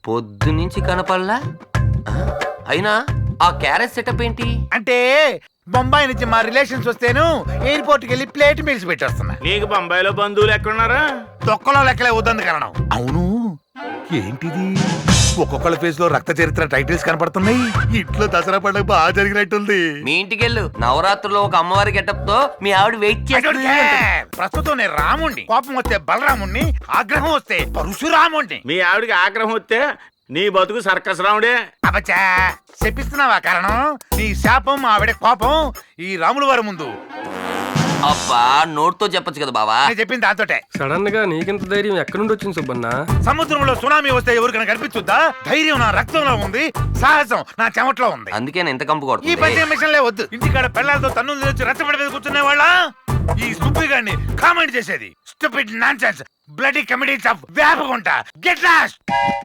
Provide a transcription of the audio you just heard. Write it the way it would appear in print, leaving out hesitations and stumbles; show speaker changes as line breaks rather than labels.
పొద్దు నుంచి కనపల్లా అయినా ఆ క్యారెట్ సెటప్ ఏంటి?
అంటే బొంబాయి నుంచి మా రిలేషన్స్ వస్తేను ఎయిర్పోర్ట్కి వెళ్ళి ప్లేట్ మీల్స్ పెట్టి వస్తున్నా.
నీకు బొంబాయిలో బంధువులు ఎక్కడున్నారా?
తొక్కలో లెక్కలే వద్దంది కారణం. అవును, ఏంటిది ఒక్కొక్కళ్ళ ఫేస్ లో రక్త చరిత్ర టైటిల్స్ కనపడుతున్నాయి. ఇంట్లో దసరా పండుగ బాగా జరిగినట్టుంది.
మీ ఇంటికెళ్ళు, నవరాత్రుల్లో ఒక అమ్మవారి గెటప్ తో మీ ఆవిడ వెయిట్ చేస్తుంది.
ప్రస్తుతం నేను రాముణ్ణి, కోపం వస్తే బలరాముణ్ణి, ఆగ్రహం వస్తే పరశురాముణ్ణి.
మీ ఆవిడికి ఆగ్రహం వస్తే నీ బతుకు సర్కస్ రాముడే.
అబ్బచ్చా, చెప్పిస్తున్నావా కారణం? నీ శాపం ఆవిడ కోపం ఈ రాముల వారి ముందు.
అబ్బా, నోట్తో చెప్పొచ్చు కదా బావా.
నేను చెప్పింది దాంతోటే.
సడన్ గా నీకింత ధైర్యం ఎక్కడి నుండి వచ్చింది సుబ్బన్న?
సముద్రంలో సునామీ వస్తే ఎవరికైనా కనిపించుద్దా? ధైర్యం నా రక్తంలో ఉంది, సాహసం నా చెమట్లో ఉంది.
అందుకే నేను ఇంత కంపు
ఈ
కొడుతుంది.
పంచే మిషన్లే వద్దు. ఇంటికాడ పిల్లలతో తన్నులు తెచ్చి రచ్చబడి మీద కూర్చునే వాళ్ళ ఈ సుబ్బిగాడిని కామెంట్ చేసేది. Stupid nonsense, bloody comedies of Vepagunta. Get last.